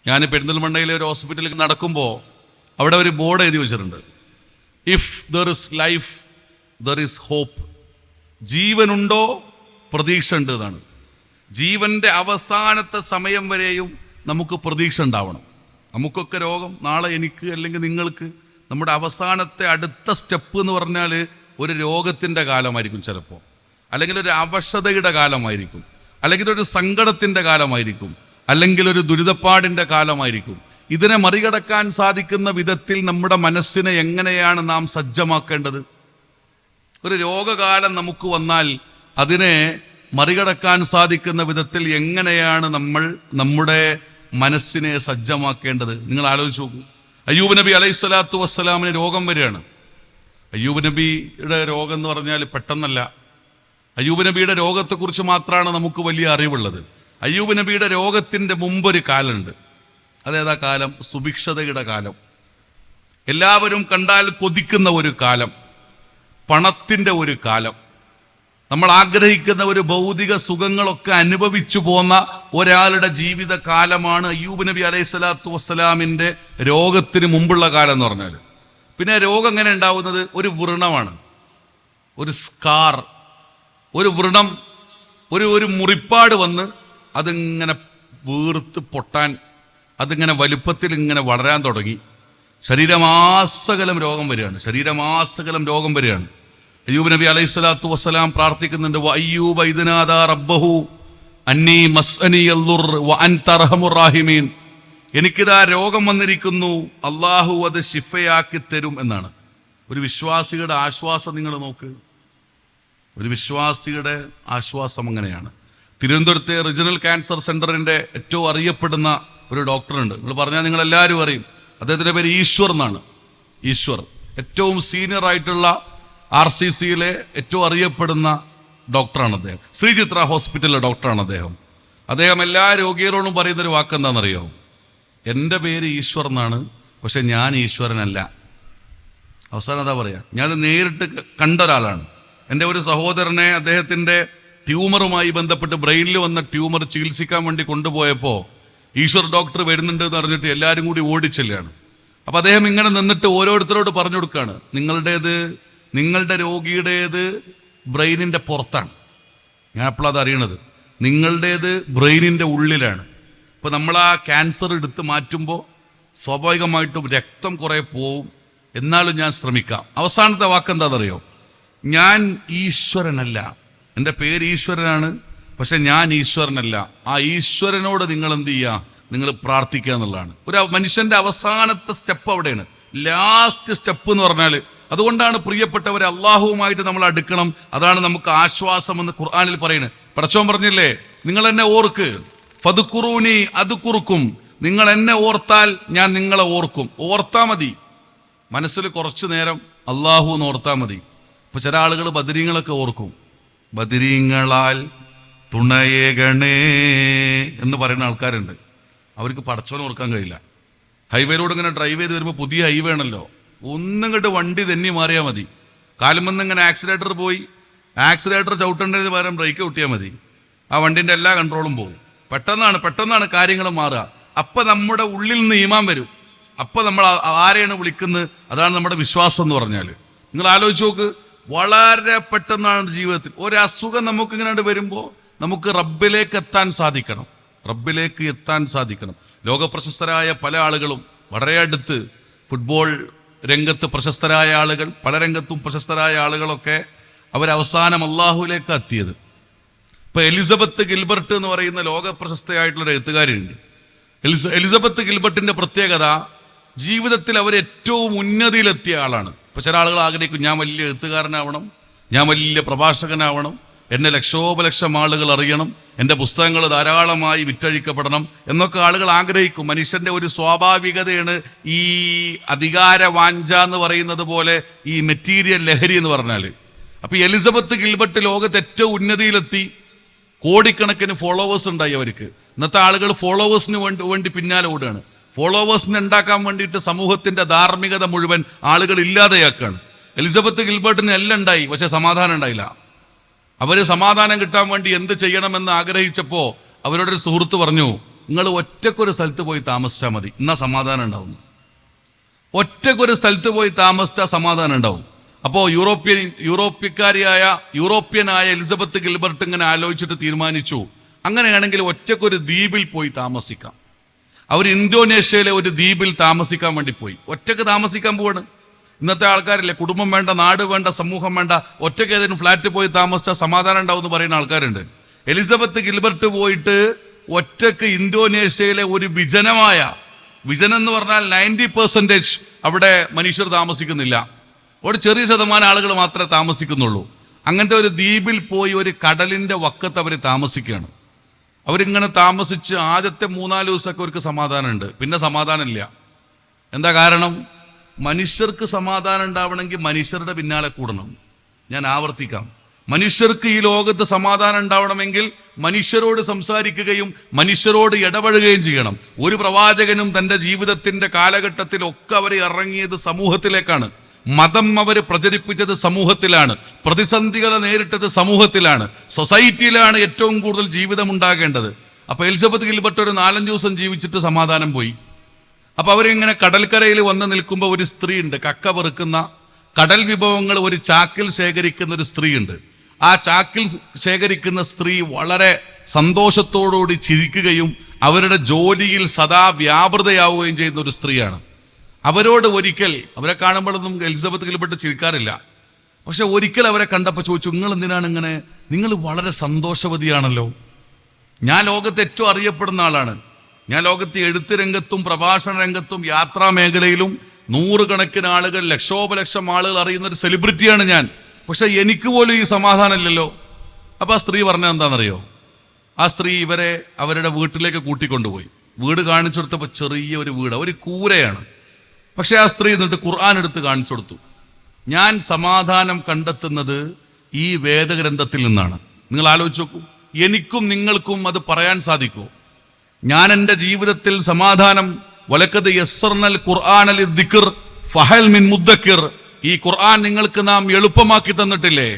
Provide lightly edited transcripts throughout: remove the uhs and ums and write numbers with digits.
ഞാൻ പെരിന്തൽമണ്ണയിലെ ഒരു ഹോസ്പിറ്റലിൽ നടക്കുമ്പോൾ അവിടെ ഒരു ബോർഡ് എഴുതി വെച്ചിട്ടുണ്ട്, if there is life there is hope. ജീവനുണ്ടോ പ്രതീക്ഷ ഉണ്ട് എന്നാണ്. ജീവൻ്റെ അവസാനത്തെ സമയം വരെയും നമുക്ക് പ്രതീക്ഷ ഉണ്ടാവണം. നമുക്കൊക്കെ രോഗം, നാളെ എനിക്ക് അല്ലെങ്കിൽ നിങ്ങൾക്ക്, നമ്മുടെ അവസാനത്തെ അടുത്ത സ്റ്റെപ്പ് എന്ന് പറഞ്ഞാൽ ഒരു രോഗത്തിൻ്റെ കാലമായിരിക്കും ചിലപ്പോൾ, അല്ലെങ്കിൽ ഒരു അവശതയുടെ കാലമായിരിക്കും, അല്ലെങ്കിൽ ഒരു സങ്കടത്തിൻ്റെ കാലമായിരിക്കും, അല്ലെങ്കിൽ ഒരു ദുരിതപ്പാടിൻ്റെ കാലമായിരിക്കും. ഇതിനെ മറികടക്കാൻ സാധിക്കുന്ന വിധത്തിൽ നമ്മുടെ മനസ്സിനെ എങ്ങനെയാണ് നാം സജ്ജമാക്കേണ്ടത്? ഒരു രോഗകാലം നമുക്ക് വന്നാൽ അതിനെ മറികടക്കാൻ സാധിക്കുന്ന വിധത്തിൽ എങ്ങനെയാണ് നമ്മൾ നമ്മുടെ മനസ്സിനെ സജ്ജമാക്കേണ്ടത്? നിങ്ങൾ ആലോചിച്ച് നോക്കൂ. അയ്യൂബ് നബി അലൈഹിസ്സലാത്തു വസ്സലാമിന് രോഗം വരികയാണ്. അയ്യൂബ് നബിയുടെ രോഗം എന്ന് പറഞ്ഞാൽ പെട്ടെന്നല്ല. അയ്യൂബ് നബിയുടെ രോഗത്തെക്കുറിച്ച് മാത്രമാണ് നമുക്ക് വലിയ അറിവുള്ളത്. അയ്യൂബ് നബിയുടെ രോഗത്തിൻ്റെ മുമ്പൊരു കാലമുണ്ട്. അതേതാ കാലം? സുഭിക്ഷതയുടെ കാലം. എല്ലാവരും കണ്ടാൽ കൊതിക്കുന്ന ഒരു കാലം, പണത്തിൻ്റെ ഒരു കാലം, നമ്മൾ ആഗ്രഹിക്കുന്ന ഒരു ഭൗതിക സുഖങ്ങളൊക്കെ അനുഭവിച്ചു പോന്ന ഒരാളുടെ ജീവിത കാലമാണ് അയ്യൂബ് നബി അലൈഹിസ്സലാത്തു വസ്സലാമിൻ്റെ രോഗത്തിന് മുമ്പുള്ള കാലം എന്ന് പറഞ്ഞാൽ. പിന്നെ രോഗം എങ്ങനെ ഉണ്ടാവുന്നത്? ഒരു വ്രണമാണ്, ഒരു സ്കാർ, ഒരു വ്രണം, ഒരു മുറിപ്പാട് വന്ന് അതിങ്ങനെ വീർത്ത് പൊട്ടാൻ, അതിങ്ങനെ വലുപ്പത്തിൽ ഇങ്ങനെ വളരാൻ തുടങ്ങി. ശരീരമാസകലം രോഗം വരികയാണ്, ശരീരമാസകലം രോഗം വരികയാണ്. അയ്യൂബ് നബി അലൈഹിസ്സലാത്തു വസ്സലാം പ്രാർത്ഥിക്കുന്നുണ്ട്, വഅയ്യൂബ ഇദ് നാദാ റബ്ബഹു അന്നീ മസ്അനിയൽ ദുർ വഅൻത അർഹമുർ റാഹിമീൻ. എനിക്കിതാ രോഗം വന്നിരിക്കുന്നു, അള്ളാഹു അത് ശിഫയാക്കി തരും എന്നാണ്. ഒരു വിശ്വാസിയുടെ ആശ്വാസം നിങ്ങൾ നോക്ക്. ഒരു വിശ്വാസിയുടെ ആശ്വാസം അങ്ങനെയാണ്. തിരുവനന്തപുരത്തെ റീജിയണൽ ക്യാൻസർ സെൻ്ററിൻ്റെ ഏറ്റവും അറിയപ്പെടുന്ന ഒരു ഡോക്ടറുണ്ട്. നിങ്ങൾ പറഞ്ഞാൽ നിങ്ങളെല്ലാവരും അറിയും. അദ്ദേഹത്തിൻ്റെ പേര് ഈശ്വർ എന്നാണ്. ഈശ്വർ ഏറ്റവും സീനിയർ ആയിട്ടുള്ള RCCയിലെ ഏറ്റവും അറിയപ്പെടുന്ന ഡോക്ടറാണ് അദ്ദേഹം. ശ്രീചിത്ര ഹോസ്പിറ്റലിലെ ഡോക്ടറാണ് അദ്ദേഹം. അദ്ദേഹം എല്ലാ രോഗികളോടും പറയുന്നൊരു വാക്ക് എന്താണെന്നറിയോ? എൻ്റെ പേര് ഈശ്വർ എന്നാണ്, പക്ഷെ ഞാൻ ഈശ്വരനല്ല. അവസാനം എന്താ പറയുക? ഞാനത് നേരിട്ട് കണ്ട ഒരാളാണ്. എൻ്റെ ഒരു സഹോദരനെ അദ്ദേഹത്തിൻ്റെ ട്യൂമറുമായി ബന്ധപ്പെട്ട് ബ്രെയിനിൽ വന്ന ട്യൂമർ ചികിത്സിക്കാൻ വേണ്ടി കൊണ്ടുപോയപ്പോൾ ഈശ്വർ ഡോക്ടർ വരുന്നുണ്ട് എന്ന് പറഞ്ഞിട്ട് എല്ലാവരും കൂടി ഓടിച്ചെല്ലാണ്. അപ്പോൾ അദ്ദേഹം ഇങ്ങനെ നിന്നിട്ട് ഓരോരുത്തരോട് പറഞ്ഞു കൊടുക്കുകയാണ്, നിങ്ങളുടെ രോഗിയുടേത് ബ്രെയിനിൻ്റെ പുറത്താണ്. ഞാൻ അപ്പോഴാണ് അത് അറിയണത്. നിങ്ങളുടേത് ബ്രെയിനിൻ്റെ ഉള്ളിലാണ്. ഇപ്പോൾ നമ്മൾ ആ ക്യാൻസർ എടുത്ത് മാറ്റുമ്പോൾ സ്വാഭാവികമായിട്ടും രക്തം കുറേ പോവും. എന്നാലും ഞാൻ ശ്രമിക്കാം. അവസാനത്തെ വാക്കെന്താണെന്നറിയോ? ഞാൻ ഈശ്വരനല്ല. എൻ്റെ പേര് ഈശ്വരനാണ്, പക്ഷെ ഞാൻ ഈശ്വരനല്ല. ആ ഈശ്വരനോട് നിങ്ങൾ എന്ത് ചെയ്യുക? നിങ്ങൾ പ്രാർത്ഥിക്കുക എന്നുള്ളതാണ്. ഒരു മനുഷ്യൻ്റെ അവസാനത്തെ സ്റ്റെപ്പ് അവിടെയാണ്, ലാസ്റ്റ് സ്റ്റെപ്പ് എന്ന് പറഞ്ഞാൽ. അതുകൊണ്ടാണ് പ്രിയപ്പെട്ടവരെ, അള്ളാഹുവുമായിട്ട് നമ്മൾ അടുക്കണം. അതാണ് നമുക്ക് ആശ്വാസം എന്ന് ഖുർആനിൽ പറയുന്നത്. പടച്ചോൻ പറഞ്ഞില്ലേ, നിങ്ങൾ എന്നെ ഓർക്ക്, ഫദ്കുറൂനി അദ്കുറുക്കും. നിങ്ങൾ എന്നെ ഓർത്താൽ ഞാൻ നിങ്ങളെ ഓർക്കും. ഓർത്താൽ മതി, മനസ്സിൽ കുറച്ചു നേരം അള്ളാഹു എന്ന് ഓർത്താൽ മതി. ഇപ്പൊ ചില ആളുകൾ ബദരീങ്ങളൊക്കെ ഓർക്കും. ബദരീങ്ങളാൽ തുണയേകണേ എന്ന് പറയുന്ന ആൾക്കാരുണ്ട്. അവർക്ക് പടച്ചോനെ ഓർക്കാൻ കഴിയില്ല. ഹൈവേയിലൂടെ ഇങ്ങനെ ഡ്രൈവ് ചെയ്ത് വരുമ്പോൾ പുതിയ ഹൈവേ ആണല്ലോ, ഒന്നും കണ്ട് വണ്ടി തെന്നി മാറിയാൽ മതി. കാലുമെന്ന് ഇങ്ങനെ ആക്സിലേറ്റർ പോയി, ആക്സിലേറ്റർ ചവിട്ടേണ്ടതിന് പകരം ബ്രേക്ക് ചവിട്ടിയാൽ മതി. ആ വണ്ടിൻ്റെ എല്ലാ കൺട്രോളും പോകും. പെട്ടെന്നാണ് കാര്യങ്ങൾ മാറുക. അപ്പം നമ്മുടെ ഉള്ളിൽ നിന്ന് ഈമാൻ വരും. അപ്പം നമ്മൾ ആരെയാണ് വിളിക്കുന്നത്? അതാണ് നമ്മുടെ വിശ്വാസം എന്ന് പറഞ്ഞാൽ. നിങ്ങൾ ആലോചിച്ച് നോക്ക്, വളരെ പെട്ടെന്നാണ് ജീവിതത്തിൽ ഒരു അസുഖം നമുക്കിങ്ങനെ വരുമ്പോൾ നമുക്ക് റബ്ബിലേക്ക് എത്താൻ സാധിക്കണം. ലോകപ്രശസ്തരായ പല ആളുകളും വളരെ അടുത്ത്, ഫുട്ബോൾ രംഗത്ത് പ്രശസ്തരായ ആളുകൾ, പല രംഗത്തും പ്രശസ്തരായ ആളുകളൊക്കെ അവരവസാനം അള്ളാഹുവിലേക്ക് എത്തിയത്. ഇപ്പൊ എലിസബത്ത് ഗിൽബർട്ട് എന്ന് പറയുന്ന ലോക പ്രശസ്തയായിട്ടുള്ളൊരു എഴുത്തുകാരിയുണ്ട്. എലിസബത്ത് ഗിൽബർട്ടിന്റെ പ്രത്യേകത, ജീവിതത്തിൽ അവർ ഏറ്റവും ഉന്നതിയിലെത്തിയ ആളാണ്. ഇപ്പൊ ചില ആളുകൾ ആഗ്രഹിക്കും, ഞാൻ വലിയ എഴുത്തുകാരനാവണം, ഞാൻ വലിയ പ്രഭാഷകനാവണം, എന്നെ ലക്ഷോപലക്ഷം ആളുകൾ അറിയണം, എൻ്റെ പുസ്തകങ്ങൾ ധാരാളമായി വിറ്റഴിക്കപ്പെടണം എന്നൊക്കെ ആളുകൾ ആഗ്രഹിക്കും. മനുഷ്യൻ്റെ ഒരു സ്വാഭാവികതയാണ് ഈ അധികാര വാഞ്ച എന്ന് പറയുന്നത് പോലെ ഈ മെറ്റീരിയൽ ലഹരി എന്ന് പറഞ്ഞാൽ. അപ്പോൾ എലിസബത്ത് ഗിൽബർട്ട് ലോകത്ത് ഏറ്റവും ഉന്നതിയിലെത്തി. കോടിക്കണക്കിന് ഫോളോവേഴ്സ് ഉണ്ടായി അവർക്ക്. ഇന്നത്തെ ആളുകൾ ഫോളോവേഴ്സിന് വേണ്ടി പിന്നാലെ ഓടുകയാണ്. ഫോളോവേഴ്സിനെ ഉണ്ടാക്കാൻ വേണ്ടിയിട്ട് സമൂഹത്തിൻ്റെ ധാർമ്മികത മുഴുവൻ ആളുകൾ ഇല്ലാതെയാക്കുകയാണ്. എലിസബത്ത് ഗിൽബർട്ടിന് എല്ലാം ഉണ്ടായി, പക്ഷെ സമാധാനം ഉണ്ടായില്ല. അവർ സമാധാനം കിട്ടാൻ വേണ്ടി എന്ത് ചെയ്യണമെന്ന് ആഗ്രഹിച്ചപ്പോൾ അവരോടൊരു സുഹൃത്ത് പറഞ്ഞു, നിങ്ങൾ ഒറ്റക്കൊരു സ്ഥലത്ത് പോയി താമസിച്ചാൽ മതി, എന്നാൽ സമാധാനം ഉണ്ടാവുന്നു. ഒറ്റക്കൊരു സ്ഥലത്ത് പോയി താമസിച്ചാൽ സമാധാനം ഉണ്ടാവും. അപ്പോൾ യൂറോപ്യനായ എലിസബത്ത് ഗിൽബർട്ട് ഇങ്ങനെ ആലോചിച്ചിട്ട് തീരുമാനിച്ചു, അങ്ങനെയാണെങ്കിൽ ഒറ്റക്കൊരു ദ്വീപിൽ പോയി താമസിക്കാം. അവർ ഇന്തോനേഷ്യയിലെ ഒരു ദ്വീപിൽ താമസിക്കാൻ വേണ്ടി പോയി. ഒറ്റക്ക് താമസിക്കാൻ പോവാണ്. ഇന്നത്തെ ആൾക്കാരില്ലേ, കുടുംബം വേണ്ട, നാട് വേണ്ട, സമൂഹം വേണ്ട, ഒറ്റയ്ക്ക് ഏതെങ്കിലും ഫ്ലാറ്റ് പോയി താമസിച്ചാൽ സമാധാനം ഉണ്ടാവും എന്ന് പറയുന്ന ആൾക്കാരുണ്ട്. എലിസബത്ത് ഗിൽബർട്ട് പോയിട്ട് ഒറ്റക്ക് ഇന്തോനേഷ്യയിലെ ഒരു വിജനം എന്ന് പറഞ്ഞാൽ 90% അവിടെ മനുഷ്യർ താമസിക്കുന്നില്ല, ഒരു ചെറിയ ശതമാനം ആളുകൾ മാത്രമേ താമസിക്കുന്നുള്ളൂ. അങ്ങനത്തെ ഒരു ദ്വീപിൽ പോയി ഒരു കടലിന്റെ വക്കത്ത് അവർ താമസിക്കുകയാണ്. അവരിങ്ങനെ താമസിച്ച് ആദ്യത്തെ 3-4 ദിവസമൊക്കെ അവർക്ക് സമാധാനമുണ്ട്, പിന്നെ സമാധാനമില്ല. എന്താ കാരണം? മനുഷ്യർക്ക് സമാധാനം ഉണ്ടാവണമെങ്കിൽ മനുഷ്യരുടെ പിന്നാലെ കൂടണം. ഞാൻ ആവർത്തിക്കാം, മനുഷ്യർക്ക് ഈ ലോകത്ത് സമാധാനം ഉണ്ടാവണമെങ്കിൽ മനുഷ്യരോട് സംസാരിക്കുകയും മനുഷ്യരോട് ഇടപഴകുകയും ചെയ്യണം. ഒരു പ്രവാചകനും തൻ്റെ ജീവിതത്തിന്റെ കാലഘട്ടത്തിലൊക്കെ അവർ ഇറങ്ങിയത് സമൂഹത്തിലേക്കാണ്. മതം അവർ പ്രചരിപ്പിച്ചത് സമൂഹത്തിലാണ്, പ്രതിസന്ധികളെ നേരിട്ടത് സമൂഹത്തിലാണ്, സൊസൈറ്റിയിലാണ് ഏറ്റവും കൂടുതൽ ജീവിതം ഉണ്ടാകേണ്ടത്. അപ്പൊ എലിസബത്ത് ഗിൽബർട്ട് ഒരു 4-5 ദിവസം ജീവിച്ചിട്ട് സമാധാനം പോയി. അപ്പൊ അവരിങ്ങനെ കടൽക്കരയിൽ വന്ന് നിൽക്കുമ്പോൾ ഒരു സ്ത്രീ ഉണ്ട്, കക്ക പെറുക്കുന്ന, കടൽ വിഭവങ്ങൾ ഒരു ചാക്കിൽ ശേഖരിക്കുന്ന ഒരു സ്ത്രീ ഉണ്ട്. ആ ചാക്കിൽ ശേഖരിക്കുന്ന സ്ത്രീ വളരെ സന്തോഷത്തോടുകൂടി ചിരിക്കുകയും അവരുടെ ജോലിയിൽ സദാ വ്യാപൃതയാവുകയും ചെയ്യുന്ന ഒരു സ്ത്രീയാണ്. അവരോട് ഒരിക്കൽ, അവരെ കാണുമ്പോഴൊന്നും എലിസബത്ത് ഗിൽബർട്ട് ചിരിക്കാറില്ല, പക്ഷെ ഒരിക്കൽ അവരെ കണ്ടപ്പോൾ ചോദിച്ചു, നിങ്ങൾ എന്തിനാണ് ഇങ്ങനെ, നിങ്ങൾ വളരെ സന്തോഷവതിയാണല്ലോ. ഞാൻ ലോകത്ത് ഏറ്റവും അറിയപ്പെടുന്ന ആളാണ്, ഞാൻ ലോകത്ത് എഴുത്ത് രംഗത്തും പ്രഭാഷണ രംഗത്തും യാത്രാ മേഖലയിലും 100 കണക്കിന് ആളുകൾ, ലക്ഷോപലക്ഷം ആളുകൾ അറിയുന്ന ഒരു സെലിബ്രിറ്റിയാണ് ഞാൻ, പക്ഷെ എനിക്ക് പോലും ഈ സമാധാനമില്ലല്ലോ. അപ്പൊ ആ സ്ത്രീ പറഞ്ഞത് എന്താണെന്നറിയോ? ആ സ്ത്രീ ഇവരെ അവരുടെ വീട്ടിലേക്ക് കൂട്ടിക്കൊണ്ടുപോയി. വീട് കാണിച്ചു കൊടുത്തപ്പോൾ ചെറിയ ഒരു വീട്, ഒരു കൂരയാണ്. പക്ഷെ ആ സ്ത്രീ എന്നിട്ട് ഖുർആൻ എടുത്ത് കാണിച്ചു കൊടുത്തു. ഞാൻ സമാധാനം കണ്ടെത്തുന്നത് ഈ വേദഗ്രന്ഥത്തിൽ നിന്നാണ്. നിങ്ങൾ ആലോചിച്ച് നോക്കൂ, എനിക്കും നിങ്ങൾക്കും അത് പറയാൻ സാധിക്കുമോ? ഞാൻ എൻ്റെ ജീവിതത്തിൽ സമാധാനം, വലക്കത് യസ്സർനൽ ഖുർആന ലിദ്ദിക്ർ ഫഹൽ മിൻ മുദ്ദക്കിർ, ഈ ഖുർആൻ നിങ്ങൾക്ക് നാം എളുപ്പമാക്കി തന്നിട്ടില്ലേ?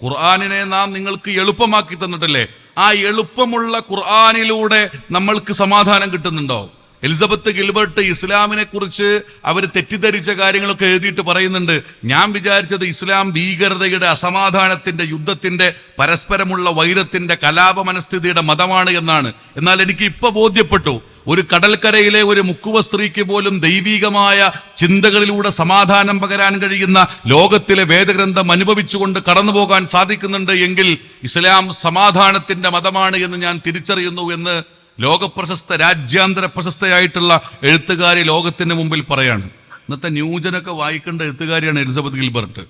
ഖുർആനിനെ നാം നിങ്ങൾക്ക് എളുപ്പമാക്കി തന്നിട്ടില്ലേ? ആ എളുപ്പമുള്ള ഖുർആനിലൂടെ നമ്മൾക്ക് സമാധാനം കിട്ടുന്നുണ്ടോ? എലിസബത്ത് ഗിൽബർട്ട് ഇസ്ലാമിനെ കുറിച്ച് അവർ തെറ്റിദ്ധരിച്ച കാര്യങ്ങളൊക്കെ എഴുതിയിട്ട് പറയുന്നുണ്ട്, ഞാൻ വിചാരിച്ചത് ഇസ്ലാം ഭീകരതയുടെ, അസമാധാനത്തിന്റെ, യുദ്ധത്തിന്റെ, പരസ്പരമുള്ള വൈരത്തിന്റെ, കലാപ മനസ്ഥിതിയുടെ മതമാണ് എന്നാണ്. എന്നാൽ എനിക്ക് ഇപ്പൊ ബോധ്യപ്പെട്ടു, ഒരു കടൽക്കരയിലെ ഒരു മുക്കുവ സ്ത്രീക്ക് പോലും ദൈവികമായ ചിന്തകളിലൂടെ സമാധാനം പകരാൻ കഴിയുന്ന ലോകത്തിലെ വേദഗ്രന്ഥം അനുഭവിച്ചുകൊണ്ട് കടന്നു പോകാൻ സാധിക്കുന്നുണ്ട് എങ്കിൽ ഇസ്ലാം സമാധാനത്തിന്റെ മതമാണ് എന്ന് ഞാൻ തിരിച്ചറിയുന്നു എന്ന് ലോകപ്രശസ്ത, രാജ്യാന്തര പ്രശസ്തയായിട്ടുള്ള എഴുത്തുകാരി ലോകത്തിന് മുമ്പിൽ പറയാണ്. ഇന്നത്തെ ന്യൂജനൊക്കെ വായിക്കേണ്ട എഴുത്തുകാരിയാണ് എലിസബത്ത് ഗിൽബർട്ട്.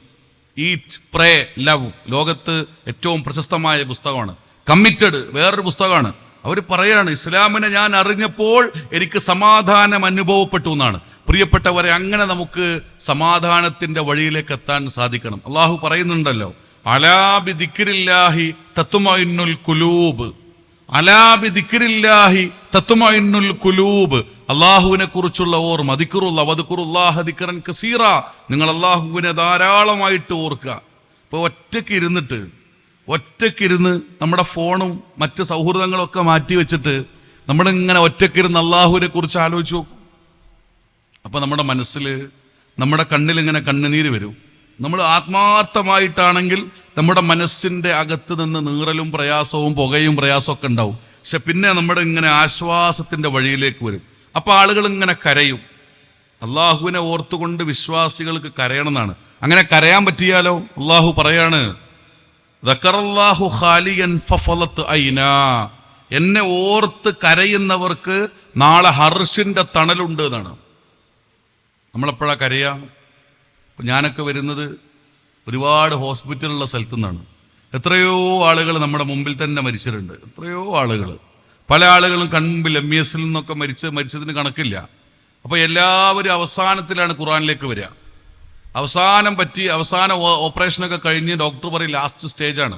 ഈറ്റ്, പ്രേ, ലവ് ലോകത്ത് ഏറ്റവും പ്രശസ്തമായ പുസ്തകമാണ്. കമ്മിറ്റഡ് വേറൊരു പുസ്തകമാണ്. അവർ പറയാണ്, ഇസ്ലാമിനെ ഞാൻ അറിഞ്ഞപ്പോൾ എനിക്ക് സമാധാനം അനുഭവപ്പെട്ടു എന്നാണ്. പ്രിയപ്പെട്ടവരെ, അങ്ങനെ നമുക്ക് സമാധാനത്തിന്റെ വഴിയിലേക്ക് എത്താൻ സാധിക്കണം. അള്ളാഹു പറയുന്നുണ്ടല്ലോ, അലാ ബി ദിക്രില്ലാഹി തത്മഇന്നുൽ ഖുലൂബ്, അലാ ബി ദിക്രില്ലാഹി തത്മഇന്നുൽ ഖുലൂബ്, അള്ളാഹുവിനെ കുറിച്ചുള്ള ഓർമ്മ, ദിക്റുല്ലാ വദ്കുറുല്ലാഹ ദിക്റൻ കസീറ, നിങ്ങൾ അള്ളാഹുവിനെ ധാരാളമായിട്ട് ഓർക്കുക. ഇപ്പൊ ഒറ്റക്കിരുന്ന് നമ്മുടെ ഫോണും മറ്റ് സൗഹൃദങ്ങളൊക്കെ മാറ്റി വെച്ചിട്ട് നമ്മളിങ്ങനെ ഒറ്റക്കിരുന്ന് അള്ളാഹുവിനെ കുറിച്ച് ആലോചിച്ചു നോക്കും. അപ്പൊ നമ്മുടെ മനസ്സിൽ, നമ്മുടെ കണ്ണിലിങ്ങനെ കണ്ണുനീര് വരും. നമ്മൾ ആത്മാർത്ഥമായിട്ടാണെങ്കിൽ നമ്മുടെ മനസ്സിന്റെ അകത്ത് നിന്ന് നീറലും പ്രയാസവും പുകയും പ്രയാസവും ഒക്കെ ഉണ്ടാവും. പക്ഷെ പിന്നെ നമ്മുടെ ഇങ്ങനെ ആശ്വാസത്തിന്റെ വഴിയിലേക്ക് വരും. അപ്പൊ ആളുകൾ ഇങ്ങനെ കരയും. അള്ളാഹുവിനെ ഓർത്തുകൊണ്ട് വിശ്വാസികൾക്ക് കരയണം എന്നാണ്. അങ്ങനെ കരയാൻ പറ്റിയാലോ? അള്ളാഹു പറയാണ്, ദക്കറല്ലാഹു ഖാലിയൻ ഫഫലത്ത് ഐനാ, എന്നെ ഓർത്ത് കരയുന്നവർക്ക് നാളെ ഹർഷിന്റെ തണലുണ്ട് എന്നാണ്. നമ്മളെപ്പോഴാ കരയാ? ഞാനൊക്കെ വരുന്നത് ഒരുപാട് ഹോസ്പിറ്റലുള്ള സ്ഥലത്തു നിന്നാണ്. എത്രയോ ആളുകൾ നമ്മുടെ മുമ്പിൽ തന്നെ മരിച്ചിട്ടുണ്ട്. എത്രയോ ആളുകൾ, പല ആളുകളും കൺമുമ്പിൽ MESൽ നിന്നൊക്കെ മരിച്ചതിന് കണക്കില്ല. അപ്പൊ എല്ലാവരും അവസാനത്തിലാണ് ഖുർആനിലേക്ക് വരിക. അവസാന ഓപ്പറേഷനൊക്കെ കഴിഞ്ഞ് ഡോക്ടർ പറയും ലാസ്റ്റ് സ്റ്റേജാണ്,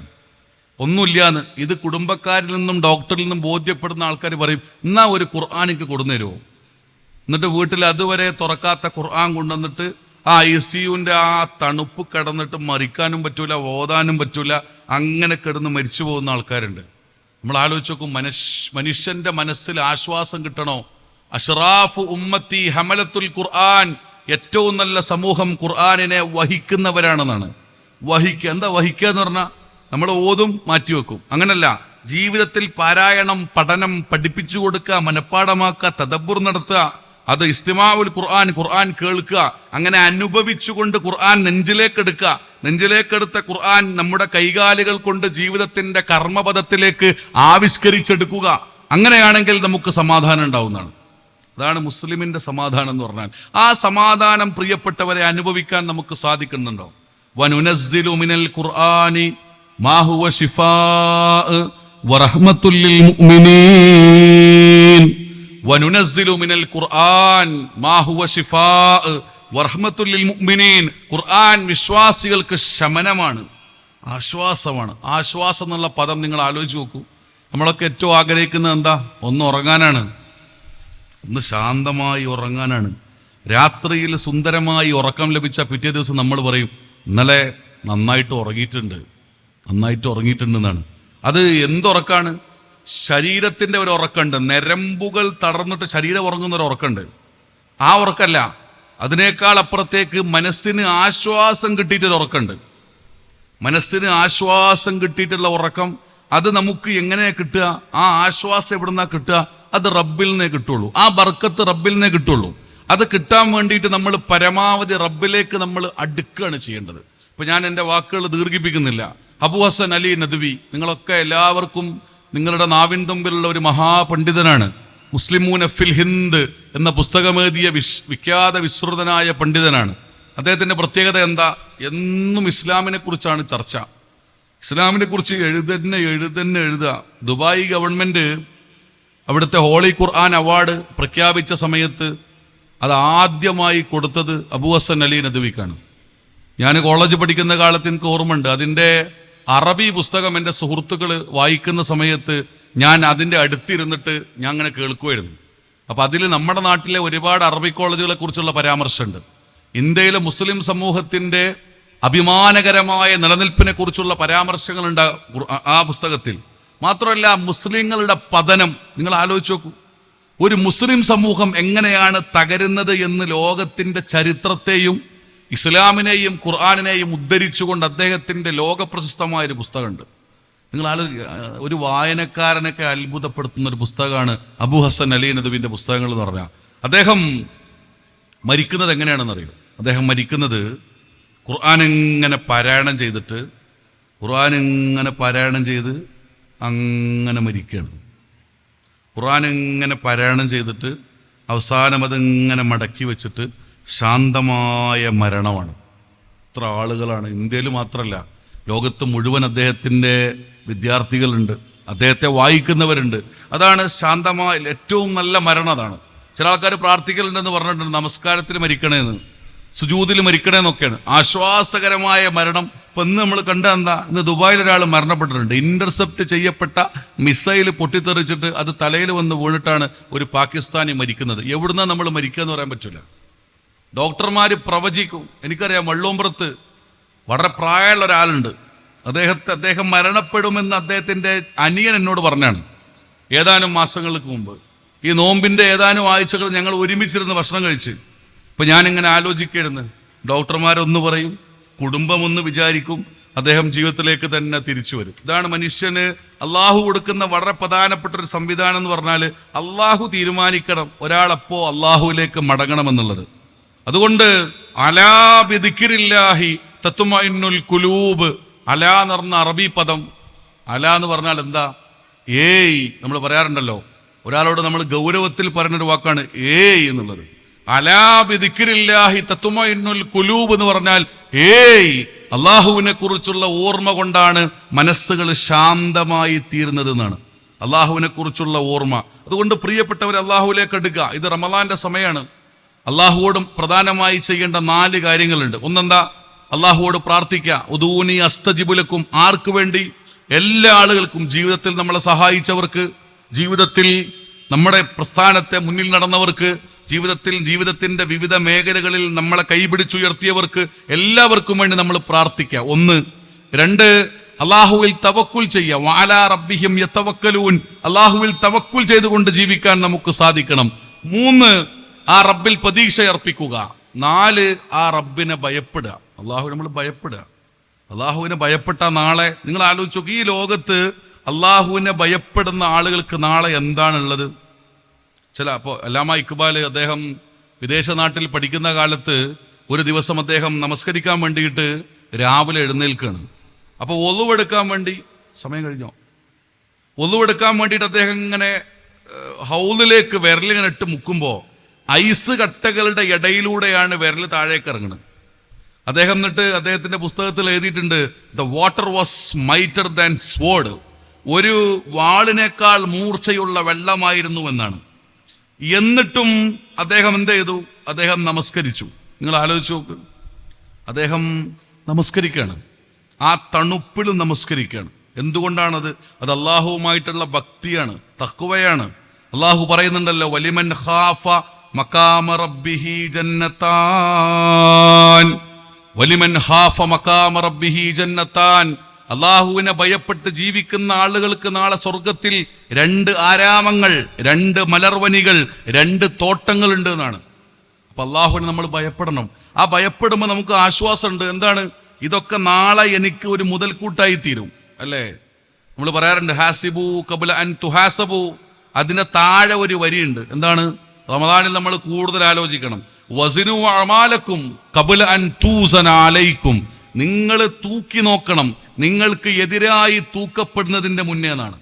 ഒന്നുമില്ലാന്ന്. ഇത് കുടുംബക്കാരിൽ നിന്നും ഡോക്ടറിൽ നിന്നും ബോധ്യപ്പെടുന്ന ആൾക്കാർ പറയും, എന്നാ ഒരു ഖുർആനിക്ക് കൊടുന്നേരുമോ? എന്നിട്ട് വീട്ടിൽ അതുവരെ തുറക്കാത്ത ഖുർആൻ കൊണ്ടുവന്നിട്ട് ആ ICUവിൻ്റെ ആ തണുപ്പ് കിടന്നിട്ട് മറിക്കാനും പറ്റൂല, ഓതാനും പറ്റൂല, അങ്ങനെ കിടന്ന് മരിച്ചു പോകുന്ന ആൾക്കാരുണ്ട്. നമ്മൾ ആലോചിച്ച് നോക്കും, മനുഷ്യന്റെ മനസ്സിൽ ആശ്വാസം കിട്ടണോ? അഷ്റാഫു ഉമ്മത്തി ഹമലത്തുൽ ഖുർആൻ, ഏറ്റവും നല്ല സമൂഹം ഖുർആനിനെ വഹിക്കുന്നവരാണെന്നാണ്. വഹിക്കുക, എന്താ വഹിക്കുക എന്ന് പറഞ്ഞാൽ നമ്മൾ ഓതും മാറ്റിവെക്കും, അങ്ങനല്ല. ജീവിതത്തിൽ പാരായണം, പഠനം, പഠിപ്പിച്ചു കൊടുക്കുക, മനഃപ്പാടമാക്കുക, തദബ്ബുർ നടത്തുക, അത് ഇസ്തിമാഉൽ ഖുർആൻ, ഖുർആൻ കേൾക്കുക, അങ്ങനെ അനുഭവിച്ചുകൊണ്ട് ഖുർആൻ നെഞ്ചിലേക്കെടുക്കുക. നെഞ്ചിലേക്കെടുത്ത ഖുർആൻ നമ്മുടെ കൈകാലുകൾ കൊണ്ട് ജീവിതത്തിന്റെ കർമ്മപദത്തിലേക്ക് ആവിഷ്കരിച്ചെടുക്കുക. അങ്ങനെയാണെങ്കിൽ നമുക്ക് സമാധാനം ഉണ്ടാവുന്നതാണ്. അതാണ് മുസ്ലിമിന്റെ സമാധാനം എന്ന് പറഞ്ഞാൽ. ആ സമാധാനം പ്രിയപ്പെട്ടവരെ അനുഭവിക്കാൻ നമുക്ക് സാധിക്കുന്നുണ്ടോ? വനുനസ്സിലു മിനൽ ഖുർആനി മാ ഹുവ ശിഫാഅ വറഹ്മത്തുൽ ലിൽ മുഅ്മിനീൻ. വനുനസ്സിലു മിനൽ ഖുർആൻ മാ ഹുവ ശിഫാഅ വറഹ്മത്തുൽ ലിൽ മുഅ്മിനീൻ. ഖുർആൻ വിശ്വാസികൾക്ക് ശമനമാണ്, ആശ്വാസമാണ്. ആശ്വാസം എന്നുള്ള പദം നിങ്ങൾ ആലോചിച്ച് നോക്കൂ. നമ്മളൊക്കെ ഏറ്റവും ആഗ്രഹിക്കുന്നത് എന്താ? ഒന്ന് ഉറങ്ങാനാണ്, ഒന്ന് ശാന്തമായി ഉറങ്ങാനാണ്. രാത്രിയിൽ സുന്ദരമായി ഉറക്കം ലഭിച്ച പിറ്റേ ദിവസം നമ്മൾ പറയും, ഇന്നലെ നന്നായിട്ട് ഉറങ്ങിയിട്ടുണ്ടെന്നാണ്. അത് എന്തുറക്കാണ്? ശരീരത്തിന്റെ ഒരു ഉറക്കമുണ്ട്, ഞരമ്പുകൾ തളർന്നിട്ട് ശരീരം ഉറങ്ങുന്ന ഒരു ഉറക്കമുണ്ട്. ആ ഉറക്കല്ല, അതിനേക്കാൾ അപ്പുറത്തേക്ക് മനസ്സിന് ആശ്വാസം കിട്ടിയിട്ടൊരു ഉറക്കമുണ്ട്. മനസ്സിന് ആശ്വാസം കിട്ടിയിട്ടുള്ള ഉറക്കം, അത് നമുക്ക് എങ്ങനെയാ കിട്ടുക? ആ ആശ്വാസം എവിടുന്നാ കിട്ടുക? അത് റബ്ബിൽ നിന്നേ കിട്ടുള്ളൂ. ആ ബർക്കത്ത് റബ്ബിൽ നിന്നേ കിട്ടുള്ളൂ. അത് കിട്ടാൻ വേണ്ടിയിട്ട് നമ്മൾ പരമാവധി റബ്ബിലേക്ക് നമ്മൾ അടുക്കുകയാണ് ചെയ്യേണ്ടത്. ഇപ്പൊ ഞാൻ എൻ്റെ വാക്കുകൾ ദീർഘിപ്പിക്കുന്നില്ല. അബൂ ഹസൻ അലി നദ്വി, നിങ്ങളൊക്കെ എല്ലാവർക്കും നിങ്ങളുടെ നാവിൻ തുമ്പിലുള്ള ഒരു മഹാപണ്ഡിതനാണ്. മുസ്ലിമൂന ഫിൽ ഹിന്ദ് എന്ന പുസ്തകമെഴുതിയ വിഖ്യാത വിശ്രുതനായ പണ്ഡിതനാണ്. അദ്ദേഹത്തിന്റെ പ്രത്യേകത എന്താ? എന്നും ഇസ്ലാമിനെ കുറിച്ചാണ് ചർച്ച. ഇസ്ലാമിനെ കുറിച്ച് എഴുതുക. ദുബായ് ഗവൺമെന്റ് അവിടുത്തെ ഹോളി ഖുർആൻ അവാർഡ് പ്രഖ്യാപിച്ച സമയത്ത് അത് ആദ്യമായി കൊടുത്തത് അബൂ ഹസൻ അലി നദ്വിക്കാണ്. ഞാൻ കോളേജ് പഠിക്കുന്ന കാലത്ത് എനിക്ക് ഓർമ്മയുണ്ട്, അതിൻ്റെ അറബി പുസ്തകം എൻ്റെ സുഹൃത്തുക്കൾ വായിക്കുന്ന സമയത്ത് ഞാൻ അതിൻ്റെ അടുത്തിരുന്നിട്ട് ഞാൻ അങ്ങനെ കേൾക്കുമായിരുന്നു. അപ്പം അതിൽ നമ്മുടെ നാട്ടിലെ ഒരുപാട് അറബി കോളേജുകളെ കുറിച്ചുള്ള പരാമർശമുണ്ട്. ഇന്ത്യയിലെ മുസ്ലിം സമൂഹത്തിൻ്റെ അഭിമാനകരമായ നിലനിൽപ്പിനെ കുറിച്ചുള്ള പരാമർശങ്ങളുണ്ട് ആ പുസ്തകത്തിൽ. മാത്രമല്ല, മുസ്ലിങ്ങളുടെ പതനം നിങ്ങൾ ആലോചിച്ച് നോക്കൂ. ഒരു മുസ്ലിം സമൂഹം എങ്ങനെയാണ് തകരുന്നത് എന്ന് ലോകത്തിന്റെ ചരിത്രത്തെയും ഇസ്ലാമിനെയും ഖുർആാനിനെയും ഉദ്ധരിച്ചുകൊണ്ട് അദ്ദേഹത്തിന്റെ ലോകപ്രശസ്തമായൊരു പുസ്തകമുണ്ട്. നിങ്ങൾ ആലോചിക്കുക, ഒരു വായനക്കാരനൊക്കെ അത്ഭുതപ്പെടുത്തുന്ന ഒരു പുസ്തകമാണ് അബൂ ഹസൻ അലി നദ്വിന്റെ പുസ്തകങ്ങൾ എന്ന് പറഞ്ഞാൽ. അദ്ദേഹം മരിക്കുന്നത് എങ്ങനെയാണെന്നറിയോ? അദ്ദേഹം മരിക്കുന്നത് ഖുർആൻ ഇങ്ങനെ പാരായണം ചെയ്ത് അങ്ങനെ മരിക്കുകയാണ്. ഖുർആൻ ഇങ്ങനെ പാരായണം ചെയ്തിട്ട് അവസാനം അതിങ്ങനെ മടക്കി വെച്ചിട്ട് ശാന്തമായ മരണമാണ്. ഇത്ര ആളുകളാണ്, ഇന്ത്യയിൽ മാത്രമല്ല ലോകത്ത് മുഴുവൻ അദ്ദേഹത്തിൻ്റെ വിദ്യാർത്ഥികളുണ്ട്, അദ്ദേഹത്തെ വായിക്കുന്നവരുണ്ട്. അതാണ് ശാന്തമായ ഏറ്റവും നല്ല മരണം. അതാണ്. ചില ആൾക്കാർ പ്രാർത്ഥിക്കലുണ്ടെന്ന് പറഞ്ഞിട്ടുണ്ട്, നമസ്കാരത്തിൽ മരിക്കണേന്ന്, സുജൂദിൽ മരിക്കണേന്നൊക്കെയാണ്. ആശ്വാസകരമായ മരണം. ഇപ്പം ഇന്ന് നമ്മൾ കണ്ട എന്താ? ഇന്ന് ദുബായിൽ ഒരാൾ മരണപ്പെട്ടിട്ടുണ്ട്. ഇന്റർസെപ്റ്റ് ചെയ്യപ്പെട്ട മിസൈൽ പൊട്ടിത്തെറിച്ചിട്ട് അത് തലയിൽ വന്ന് വീണിട്ടാണ് ഒരു പാകിസ്ഥാനി മരിക്കുന്നത്. എവിടുന്നാ നമ്മൾ മരിക്കുക എന്ന് പറയാൻ പറ്റില്ല. ഡോക്ടർമാർ പ്രവചിക്കും. എനിക്കറിയാം, വള്ളോമ്പുറത്ത് വളരെ പ്രായമുള്ള ഒരാളുണ്ട്. അദ്ദേഹം മരണപ്പെടുമെന്ന് അദ്ദേഹത്തിൻ്റെ അനിയൻ എന്നോട് പറഞ്ഞാണ് ഏതാനും മാസങ്ങൾക്ക് മുമ്പ്. ഈ നോമ്പിൻ്റെ ഏതാനും ആഴ്ചകൾ ഞങ്ങൾ ഒരുമിച്ചിരുന്ന് ഭക്ഷണം കഴിച്ച്. ഇപ്പം ഞാനിങ്ങനെ ആലോചിക്കരുന്ന്, ഡോക്ടർമാരൊന്ന് പറയും, കുടുംബം ഒന്ന് വിചാരിക്കും, അദ്ദേഹം ജീവിതത്തിലേക്ക് തന്നെ തിരിച്ചു വരും. ഇതാണ് മനുഷ്യന് അള്ളാഹു കൊടുക്കുന്ന വളരെ പ്രധാനപ്പെട്ട ഒരു സംവിധാനം എന്ന് പറഞ്ഞാൽ, അള്ളാഹു തീരുമാനിക്കണം ഒരാളപ്പോ അള്ളാഹുവിലേക്ക് മടങ്ങണമെന്നുള്ളത്. അതുകൊണ്ട് അലാ ബിദിക്രില്ലാഹി തത്മഇന്നുൽ ഖുലൂബ്. അലാ എന്ന് പറഞ്ഞ അറബി പദം. അലാ എന്ന് പറഞ്ഞാൽ എന്താ? ഏയ്. നമ്മൾ പറയാറുണ്ടല്ലോ, ഒരാളോട് നമ്മൾ ഗൗരവത്തിൽ പറയുന്നൊരു വാക്കാണ് ഏയ് എന്നുള്ളത്. അലാ ബിദിക്രില്ലാഹി തത്മഇന്നുൽ ഖുലൂബ് എന്ന് പറഞ്ഞാൽ ഏയ്, അള്ളാഹുവിനെ കുറിച്ചുള്ള ഓർമ്മ കൊണ്ടാണ് മനസ്സുകൾ ശാന്തമായി തീരുന്നത് എന്നാണ്. അള്ളാഹുവിനെ കുറിച്ചുള്ള ഓർമ്മ. അതുകൊണ്ട് പ്രിയപ്പെട്ടവർ, അള്ളാഹുവിലേക്ക് അടുക്കുക. ഇത് റമദാന്റെ സമയമാണ്. അള്ളാഹുവോടും പ്രധാനമായി ചെയ്യേണ്ട 4 കാര്യങ്ങളുണ്ട്. ഒന്നെന്താ? അള്ളാഹുവോട് പ്രാർത്ഥിക്കുക. ഉദൂനി അസ്തജിബു ലക്കും. ആർക്ക് വേണ്ടി? എല്ലാ ആളുകൾക്കും. ജീവിതത്തിൽ നമ്മളെ സഹായിച്ചവർക്ക്, ജീവിതത്തിൽ നമ്മുടെ പ്രസ്ഥാനത്തെ മുന്നിൽ നടന്നവർക്ക്, ജീവിതത്തിന്റെ വിവിധ മേഖലകളിൽ നമ്മളെ കൈപിടിച്ചുയർത്തിയവർക്ക്, എല്ലാവർക്കും വേണ്ടി നമ്മൾ പ്രാർത്ഥിക്കുക. 1. 2, അള്ളാഹുവിൽ തവക്കുൽ ചെയ്യാം. വഅലാ റബ്ബിഹിം യതവക്കലൂൻ, അള്ളാഹുവിൽ തവക്കുൽ ചെയ്തുകൊണ്ട് ജീവിക്കാൻ നമുക്ക് സാധിക്കണം. 3, ആ റബ്ബിൽ പ്രതീക്ഷ അർപ്പിക്കുക. 4, ആ റബ്ബിനെ ഭയപ്പെടുക. അള്ളാഹു നമ്മൾ ഭയപ്പെടുക. അള്ളാഹുവിനെ ഭയപ്പെട്ട നാളെ നിങ്ങൾ ആലോചിച്ചു നോക്കുക, ഈ ലോകത്ത് അള്ളാഹുവിനെ ഭയപ്പെടുന്ന ആളുകൾക്ക് നാളെ എന്താണുള്ളത്? അപ്പോൾ അല്ലാമ ഇക്ബാൽ അദ്ദേഹം വിദേശ നാട്ടിൽ പഠിക്കുന്ന കാലത്ത് ഒരു ദിവസം അദ്ദേഹം നമസ്കരിക്കാൻ വേണ്ടിയിട്ട് രാവിലെ എഴുന്നേൽക്കുകയാണ്. അപ്പോൾ ഒളുവെടുക്കാൻ വേണ്ടി സമയം കഴിഞ്ഞോ, ഒളുവെടുക്കാൻ വേണ്ടിയിട്ട് അദ്ദേഹം ഇങ്ങനെ ഹൗലിലേക്ക് വിരലിങ്ങനെ ഇട്ട് മുക്കുമ്പോൾ ഐസ് കട്ടകളുടെ ഇടയിലൂടെയാണ് വിരൽ താഴേക്ക് ഇറങ്ങുന്നത്. അദ്ദേഹം എന്നിട്ട് അദ്ദേഹത്തിന്റെ പുസ്തകത്തിൽ എഴുതിയിട്ടുണ്ട്, the water was mightier than sword, ഒരു വാളിനേക്കാൾ മൂർച്ചയുള്ള വെള്ളമായിരുന്നു എന്നാണ്. എന്നിട്ടും അദ്ദേഹം എന്ത് ചെയ്തു? അദ്ദേഹം നമസ്കരിച്ചു. നിങ്ങൾ ആലോചിച്ച് നോക്ക്, അദ്ദേഹം നമസ്കരിക്കുകയാണ്, ആ തണുപ്പിലും നമസ്കരിക്കുകയാണ്. എന്തുകൊണ്ടാണത്? അത് അള്ളാഹുവുമായിട്ടുള്ള ഭക്തിയാണ്, തഖ്വയാണ്. അള്ളാഹു പറയുന്നുണ്ടല്ലോ, വലിമൻ ഖാഫ മഖാമ റബ്ബിഹി ജന്നത്താൻ, വലിമൻ ഖാഫ മഖാമ റബ്ബിഹി ജന്നത്താൻ. അള്ളാഹുവിനെ ഭയപ്പെട്ട് ജീവിക്കുന്ന ആളുകൾക്ക് നാളെ സ്വർഗത്തിൽ 2 ആരാമങ്ങൾ, 2 മലർവനികൾ, 2 തോട്ടങ്ങളുണ്ട് എന്നാണ്. അപ്പൊ അള്ളാഹുവിനെ നമ്മൾ ഭയപ്പെടണം. ആ ഭയപ്പെടുമ്പോൾ നമുക്ക് ആശ്വാസമുണ്ട്. എന്താണ്? ഇതൊക്കെ നാളെ എനിക്ക് ഒരു മുതൽക്കൂട്ടായി തീരും, അല്ലേ? നമ്മൾ പറയാറുണ്ട്, ഹാസിബു ഖബ്ല അൻ തുഹാസബു. അതിന്റെ താഴെ ഒരു വരിയുണ്ട്. എന്താണ്? റമദാനിൽ നമ്മൾ കൂടുതൽ ആലോചിക്കണം. വസിനു അമാലക്കും ഖബ്ല അൻ തൂസന അലൈക്കും. നിങ്ങൾ തൂക്കി നോക്കണം, നിങ്ങൾക്ക് എതിരായി തൂക്കപ്പെടുന്നതിന്റെ മുന്നേ എന്നാണ്.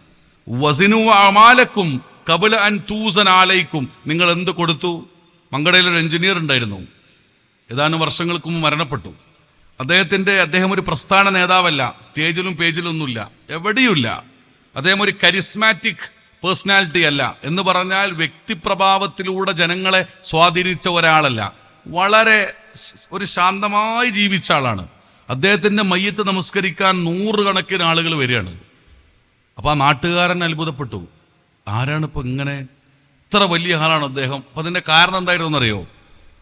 വസിനു അമാലക്കും ഖബ്ല അൻ തൂസന അലൈക്കും. നിങ്ങൾ എന്ത് കൊടുത്തു? മങ്കടയിൽ ഒരു എഞ്ചിനീയർ ഉണ്ടായിരുന്നു, ഏതാനും വർഷങ്ങൾക്ക് മുമ്പ് മരണപ്പെട്ടു. അദ്ദേഹം ഒരു പ്രസ്ഥാന നേതാവല്ല, സ്റ്റേജിലും പേജിലും ഒന്നുമില്ല, എവിടെയുമില്ല. അദ്ദേഹം ഒരു കരിസ്മാറ്റിക് പേഴ്സണാലിറ്റി അല്ല, എന്ന് പറഞ്ഞാൽ വ്യക്തിപ്രഭാവത്തിലൂടെ ജനങ്ങളെ സ്വാധീനിച്ച ഒരാളല്ല. വളരെ ഒരു ശാന്തമായി ജീവിച്ച ആളാണ്. അദ്ദേഹത്തിന്റെ മയ്യത്ത് നമസ്കരിക്കാൻ 100 കണക്കിന് ആളുകൾ വരികയാണ്. അപ്പൊ ആ നാട്ടുകാരൻ അത്ഭുതപ്പെട്ടു, ആരാണ് ഇപ്പൊ ഇങ്ങനെ ഇത്ര വലിയ ആളാണ് അദ്ദേഹം? അപ്പൊ അതിന്റെ കാരണം എന്തായിരുന്നു എന്നറിയോ?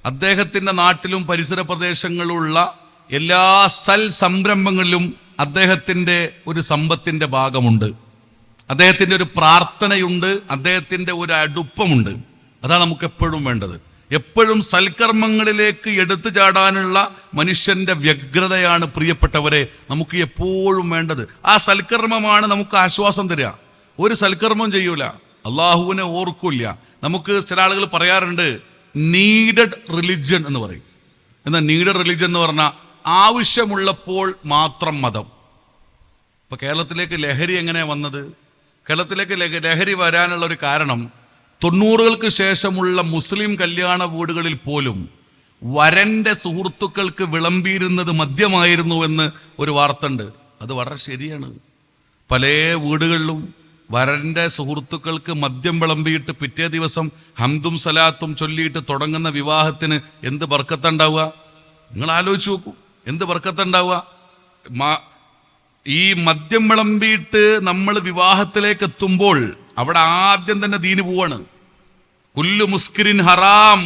അദ്ദേഹത്തിന്റെ നാട്ടിലും പരിസര പ്രദേശങ്ങളിലുള്ള എല്ലാ സംരംഭങ്ങളിലും അദ്ദേഹത്തിന്റെ ഒരു സമ്പത്തിന്റെ ഭാഗമുണ്ട്, അദ്ദേഹത്തിന്റെ ഒരു പ്രാർത്ഥനയുണ്ട്, അദ്ദേഹത്തിന്റെ ഒരു അടുപ്പമുണ്ട്. അതാണ് നമുക്ക് എപ്പോഴും വേണ്ടത്. എപ്പോഴും സൽക്കർമ്മങ്ങളിലേക്ക് എടുത്തു ചാടാനുള്ള മനുഷ്യന്റെ വ്യഗ്രതയാണ് പ്രിയപ്പെട്ടവരെ നമുക്ക് എപ്പോഴും വേണ്ടത്. ആ സൽക്കർമ്മമാണ് നമുക്ക് ആശ്വാസം തരിക. ഒരു സൽക്കർമ്മം ചെയ്യൂല, അള്ളാഹുവിനെ ഓർക്കില്ല. നമുക്ക് ചില ആളുകൾ പറയാറുണ്ട് നീഡഡ് റിലിജ്യൻ എന്ന് പറയും. എന്നാൽ നീഡഡ് റിലിജ്യൻ എന്ന് പറഞ്ഞാൽ ആവശ്യമുള്ളപ്പോൾ മാത്രം മതം. ഇപ്പൊ കേരളത്തിലേക്ക് ലഹരി എങ്ങനെയാ വന്നത്? കേരളത്തിലേക്ക് ലഹരി വരാനുള്ള ഒരു കാരണം 90കൾക്ക് ശേഷമുള്ള മുസ്ലിം കല്യാണ വീടുകളിൽ പോലും വരന്റെ സുഹൃത്തുക്കൾക്ക് വിളമ്പിയിരുന്നത് മദ്യമായിരുന്നു എന്ന് ഒരു വാർത്ത ഉണ്ട്. അത് വളരെ ശരിയാണ്. പല വീടുകളിലും വരന്റെ സുഹൃത്തുക്കൾക്ക് മദ്യം വിളമ്പിയിട്ട് പിറ്റേ ദിവസം ഹംദും സലാത്തും ചൊല്ലിയിട്ട് തുടങ്ങുന്ന വിവാഹത്തിന് എന്ത് ബർക്കത്തുണ്ടാവുക? നിങ്ങൾ ആലോചിച്ച് നോക്കൂ, എന്ത് ബർക്കത്തുണ്ടാവുക? ഈ മദ്യം വിളമ്പിയിട്ട് നമ്മൾ വിവാഹത്തിലേക്ക് എത്തുമ്പോൾ അവിടെ ആദ്യം തന്നെ ദീന് പോവാണ്. കുല്ലു മുസ്കിരിൻ ഹറാം,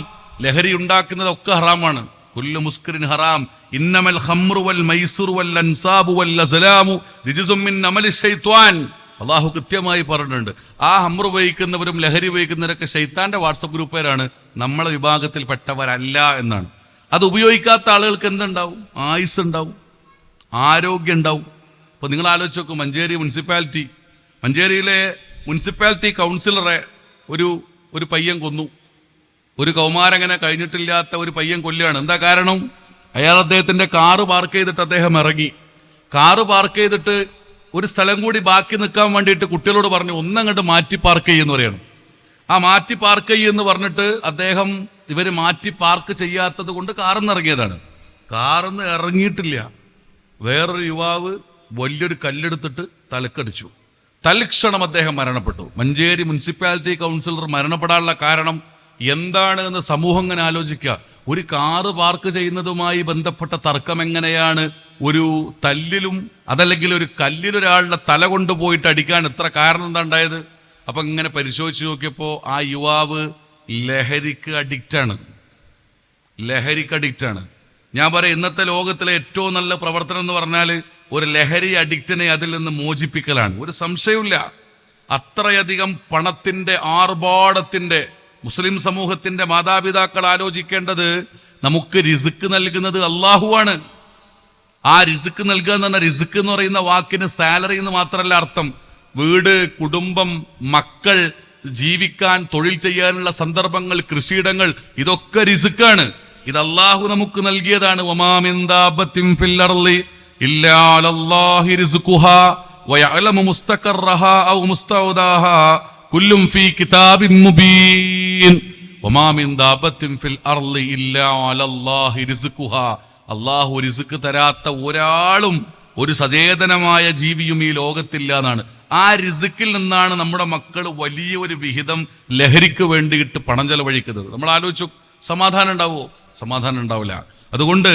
ലഹരി ഉണ്ടാക്കുന്നതൊക്കെ ഹറാമാണ്. കുല്ലു മുസ്കിരിൻ ഹറാം, ഇന്നമൽ ഖംറു വൽ മൈസുറു വൽ അൻസാബു വൽ അസ്ലാമു റിജ്സും മിൻ അമലി ശൈത്വാൻ. അള്ളാഹു കൃത്യമായി പറഞ്ഞിട്ടുണ്ട്. ആ ഹംറ് ഉപയോഗിക്കുന്നവരും ലഹരി ഉപയോഗിക്കുന്നവരൊക്കെ ശൈത്താന്റെ വാട്സപ്പ് ഗ്രൂപ്പുകാരാണ്, നമ്മളെ വിഭാഗത്തിൽ പെട്ടവരല്ല എന്നാണ്. അത് ഉപയോഗിക്കാത്ത ആളുകൾക്ക് എന്തുണ്ടാവും? ആയുസ് ഉണ്ടാവും, ആരോഗ്യം ഉണ്ടാവും. ഇപ്പൊ നിങ്ങൾ ആലോചിച്ച് നോക്കും, മഞ്ചേരിയിലെ മുനിസിപ്പാലിറ്റി കൗൺസിലറെ ഒരു പയ്യൻ കൊന്നു. ഒരു കൗമാരങ്ങനെ കഴിഞ്ഞിട്ടില്ലാത്ത ഒരു പയ്യൻ കൊല്ലുകയാണ്. എന്താ കാരണം? അദ്ദേഹത്തിന്റെ കാറ് പാർക്ക് ചെയ്തിട്ട് അദ്ദേഹം ഇറങ്ങി. കാറ് പാർക്ക് ചെയ്തിട്ട് ഒരു സ്ഥലം കൂടി ബാക്കി നിൽക്കാൻ വേണ്ടിയിട്ട് കുട്ടികളോട് പറഞ്ഞു, ഒന്നങ്ങോട്ട് മാറ്റി പാർക്ക് ചെയ്യുമെന്ന് പറയണം. ആ മാറ്റി പാർക്ക് ചെയ്യുമെന്ന് പറഞ്ഞിട്ട് ഇവര് മാറ്റി പാർക്ക് ചെയ്യാത്തത് കൊണ്ട് കാറിന്ന് ഇറങ്ങിയതാണ്. കാറിന്ന് ഇറങ്ങിയിട്ടില്ല, വേറൊരു യുവാവ് വലിയൊരു കല്ലെടുത്തിട്ട് തലക്കടിച്ചു. തൽക്ഷണം അദ്ദേഹം മരണപ്പെട്ടു. മഞ്ചേരി മുനിസിപ്പാലിറ്റി കൗൺസിലർ മരണപ്പെടാനുള്ള കാരണം എന്താണ് എന്ന് സമൂഹം ഇങ്ങനെ ആലോചിക്കുക. ഒരു കാറ് പാർക്ക് ചെയ്യുന്നതുമായി ബന്ധപ്പെട്ട തർക്കം എങ്ങനെയാണ് ഒരു തല്ലിലും അതല്ലെങ്കിൽ ഒരു കല്ലിലൊരാളുടെ തല കൊണ്ടുപോയിട്ട് അടിക്കാൻ എത്ര കാരണം എന്താ ഉണ്ടായത്? അപ്പൊ ഇങ്ങനെ പരിശോധിച്ച് നോക്കിയപ്പോൾ ആ യുവാവ് ലഹരിക്ക് അഡിക്റ്റാണ്. ഞാൻ പറയാം, ഇന്നത്തെ ലോകത്തിലെ ഏറ്റവും നല്ല പ്രവർത്തനം എന്ന് പറഞ്ഞാൽ ഒരു ലഹരി അഡിക്റ്റിനെ അതിൽ നിന്ന് മോചിപ്പിക്കലാണ്. ഒരു സംശയമില്ല. അത്രയധികം പണത്തിന്റെ ആർഭാടത്തിന്റെ മുസ്ലിം സമൂഹത്തിന്റെ മാതാപിതാക്കൾ ആലോചിക്കേണ്ടത് നമുക്ക് റിസ്ക് നൽകുന്നത് അള്ളാഹുവാണ്. ആ റിസ്ക് നൽകുക എന്ന് പറഞ്ഞാൽ റിസ്ക് എന്ന് പറയുന്ന വാക്കിന് സാലറി എന്ന് മാത്രമല്ല അർത്ഥം. വീട്, കുടുംബം, മക്കൾ, ജീവിക്കാൻ, തൊഴിൽ ചെയ്യാനുള്ള സന്ദർഭങ്ങൾ, കൃഷിയിടങ്ങൾ, ഇതൊക്കെ റിസ്ക്കാണ്. ഇത് അള്ളാഹു നമുക്ക് നൽകിയതാണ്. വമാ മിൻ ദാബത്തിൻ ഫിൽ അർളി ഇല്ലാ അലല്ലാഹി റിസ്ഖുഹാ വയഅലമു മുസ്തഖറഹാ ഔ മുസ്തൗദാഹാ കുല്ലും ഫീ കിതാബിൻ മുബീൻ. വമാ മിൻ ദാബത്തിൻ ഫിൽ അർളി ഇല്ലാ അലല്ലാഹി റിസ്ഖുഹാ. അള്ളാഹു റിസ്ക് തരാത്ത ഒരാളും ഒരു സചേതനമായ ജീവിയും ഈ ലോകത്തില്ല എന്നാണ്. ആ റിസ്ക്കിൽ നിന്നാണ് നമ്മുടെ മക്കൾ വലിയ ഒരു വിഹിതം ലഹരിക്ക് വേണ്ടിയിട്ട് പണം ചെലവഴിക്കുന്നത്. നമ്മൾ ആലോചിച്ചു, സമാധാനം ഉണ്ടാവുമോ? സമാധാനം ഉണ്ടാവില്ല. അതുകൊണ്ട്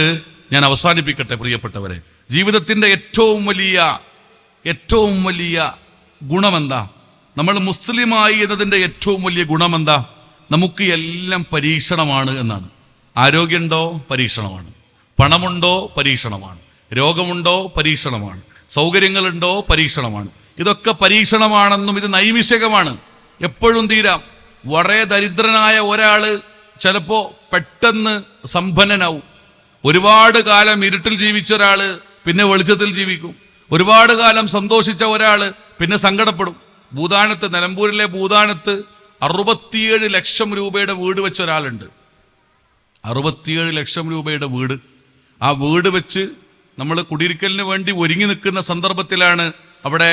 ഞാൻ അവസാനിപ്പിക്കട്ടെ പ്രിയപ്പെട്ടവരെ. ജീവിതത്തിന്റെ ഏറ്റവും വലിയ ഗുണമെന്താ? നമ്മൾ മുസ്ലിമായി എന്നതിൻ്റെ ഏറ്റവും വലിയ ഗുണമെന്താ? നമുക്ക് എല്ലാം പരീക്ഷണമാണ് എന്നാണ്. ആരോഗ്യമുണ്ടോ? പരീക്ഷണമാണ്. പണമുണ്ടോ? പരീക്ഷണമാണ്. രോഗമുണ്ടോ? പരീക്ഷണമാണ്. സൗകര്യങ്ങളുണ്ടോ? പരീക്ഷണമാണ്. ഇതൊക്കെ പരീക്ഷണമാണെന്നും ഇത് നൈമിഷികമാണ്, എപ്പോഴും തീരാം. വളരെ ദരിദ്രനായ ഒരാള് ചിലപ്പോ പെട്ടെന്ന് സമ്പന്നനാവും. ഒരുപാട് കാലം ഇരുട്ടിൽ ജീവിച്ച ഒരാള് പിന്നെ വെളിച്ചത്തിൽ ജീവിക്കും. ഒരുപാട് കാലം സന്തോഷിച്ച ഒരാള് പിന്നെ സങ്കടപ്പെടും. ഭൂതാനത്ത്, നിലമ്പൂരിലെ ഭൂതാനത്ത് 67 ലക്ഷം രൂപയുടെ വീട് വെച്ച ഒരാളുണ്ട്. 67 ലക്ഷം രൂപയുടെ വീട്. ആ വീട് വെച്ച് നമ്മൾ കുടിയിരിക്കലിന് വേണ്ടി ഒരുങ്ങി നിൽക്കുന്ന സന്ദർഭത്തിലാണ് അവിടെ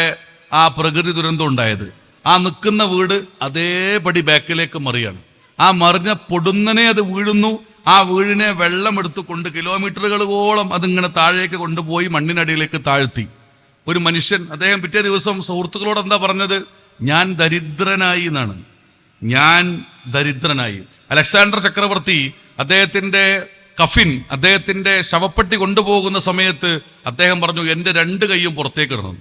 ആ പ്രകൃതി ദുരന്തം ഉണ്ടായത്. ആ നിൽക്കുന്ന വീട് അതേപടി ബാക്കിലേക്ക് മറിയാണ്. ആ മറിഞ്ഞ പൊടുന്നനെ അത് വീഴുന്നു. ആ വീടിനെ വെള്ളമെടുത്തുകൊണ്ട് കിലോമീറ്ററുകളോളം അതിങ്ങനെ താഴേക്ക് കൊണ്ടുപോയി മണ്ണിനടിയിലേക്ക് താഴ്ത്തി. ഒരു മനുഷ്യൻ, അദ്ദേഹം പിറ്റേ ദിവസം സുഹൃത്തുക്കളോട് എന്താ പറഞ്ഞത്? ഞാൻ ദരിദ്രനായി എന്നാണ്. ഞാൻ ദരിദ്രനായി. അലക്സാണ്ടർ ചക്രവർത്തി അദ്ദേഹത്തിന്റെ കഫിൻ, അദ്ദേഹത്തിന്റെ ശവപ്പെട്ടി കൊണ്ടുപോകുന്ന സമയത്ത് അദ്ദേഹം പറഞ്ഞു, എൻ്റെ 2 കൈയും പുറത്തേക്ക് ഇടണം.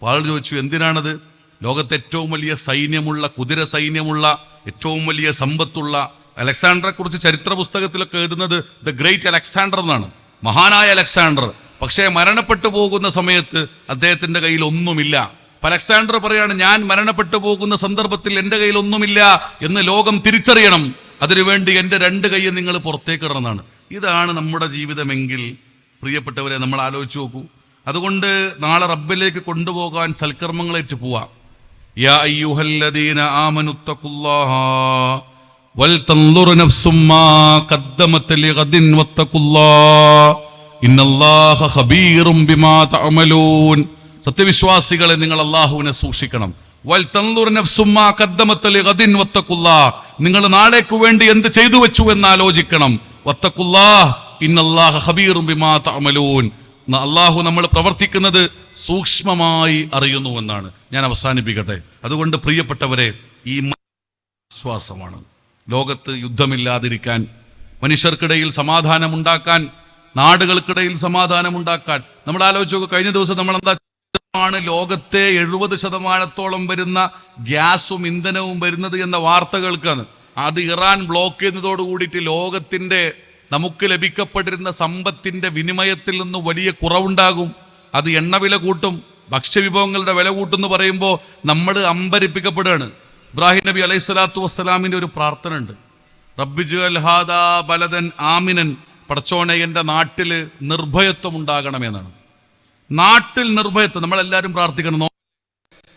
ആൾ ചോദിച്ചു, എന്തിനാണത്? ലോകത്തെ ഏറ്റവും വലിയ സൈന്യമുള്ള, കുതിര സൈന്യമുള്ള, ഏറ്റവും വലിയ സമ്പത്തുള്ള അലക്സാണ്ടറെ കുറിച്ച് ചരിത്ര പുസ്തകത്തിലൊക്കെ എഴുതുന്നത് ദ ഗ്രേറ്റ് അലക്സാണ്ടർ എന്നാണ്, മഹാനായ അലക്സാണ്ടർ. പക്ഷേ മരണപ്പെട്ടു പോകുന്ന സമയത്ത് അദ്ദേഹത്തിന്റെ കയ്യിൽ ഒന്നുമില്ല. അലക്സാണ്ടർ പറയാണ്, ഞാൻ മരണപ്പെട്ടു പോകുന്ന സന്ദർഭത്തിൽ എൻ്റെ കയ്യിൽ ഒന്നുമില്ല എന്ന് ലോകം തിരിച്ചറിയണം. അതിനുവേണ്ടി എൻ്റെ 2 കൈ നിങ്ങൾ പുറത്തേക്ക് ഇടണമെന്നാണ്. ഇതാണ് നമ്മുടെ ജീവിതമെങ്കിൽ പ്രിയപ്പെട്ടവരെ, നമ്മൾ ആലോചിച്ച് നോക്കൂ. അതുകൊണ്ട് നാളെ റബ്ബിലേക്ക് കൊണ്ടുപോകാൻ സൽക്കർമ്മങ്ങളേറ്റ് പോവാം. യാ അയ്യുഹല്ലദീന ആമനുത്തഖുല്ലാഹ വൽതൻദുർ നഫ്സും മാ ഖദ്ദമത് ലിഗദിൻ വത്തഖുല്ലാഹ ഇന്നല്ലാഹ ഖബീറും ബിമാ തഅമലൂൻ. സത്യവിശ്വാസികളെ, നിങ്ങൾ അല്ലാഹുവിനെ സൂക്ഷിക്കണം. വൽതൻദുർ നഫ്സും മാ ഖദ്ദമത് ലിഗദിൻ വത്തഖുല്ലാഹ. നിങ്ങൾ നാളേക്ക് വേണ്ടി എന്ത് ചെയ്തു വെച്ചു എന്ന് ആലോചിക്കണം. വത്തഖുല്ലാഹ ഇന്നല്ലാഹ ഖബീറും ബിമാ തഅമലൂൻ. അള്ളാഹു നമ്മൾ പ്രവർത്തിക്കുന്നത് സൂക്ഷ്മമായി അറിയുന്നു എന്നാണ്. ഞാൻ അവസാനിപ്പിക്കട്ടെ. അതുകൊണ്ട് പ്രിയപ്പെട്ടവരെ, ഈ വിശ്വാസമാണ് ലോകത്ത് യുദ്ധമില്ലാതിരിക്കാൻ, മനുഷ്യർക്കിടയിൽ സമാധാനമുണ്ടാക്കാൻ, നാടുകൾക്കിടയിൽ സമാധാനമുണ്ടാക്കാൻ. നമ്മൾ ആലോചിച്ച് നോക്കുക, കഴിഞ്ഞ ദിവസം നമ്മൾ എന്താ ാണ് ലോകത്തെ 70% വരുന്ന ഗ്യാസും ഇന്ധനവും വരുന്നത് എന്ന വാർത്ത കേൾക്കാണ്. അത് ഇറാൻ ബ്ലോക്ക് ചെയ്യുന്നതോട് കൂടിയിട്ട് ലോകത്തിന്റെ നമുക്ക് ലഭിക്കപ്പെട്ടിരുന്ന സമ്പത്തിന്റെ വിനിമയത്തിൽ നിന്ന് വലിയ കുറവുണ്ടാകും. അത് എണ്ണവില കൂട്ടും, ഭക്ഷ്യവിഭവങ്ങളുടെ വില കൂട്ടുമെന്ന് പറയുമ്പോൾ നമ്മൾ അമ്പരിപ്പിക്കപ്പെടുകയാണ്. ഇബ്രാഹിം നബി അലൈഹി സ്വലാത്തു വസ്സലാമിൻ്റെ ഒരു പ്രാർത്ഥന ഉണ്ട്. റബ്ബിജ്അൽ ഹാദാ ബലദൻ ആമിനൻ. പടച്ചോനെ, എൻ്റെ നാട്ടിൽ നിർഭയത്വം ഉണ്ടാകണമെന്നാണ്. നാട്ടിൽ നിർഭയത്വം നമ്മളെല്ലാവരും പ്രാർത്ഥിക്കണം.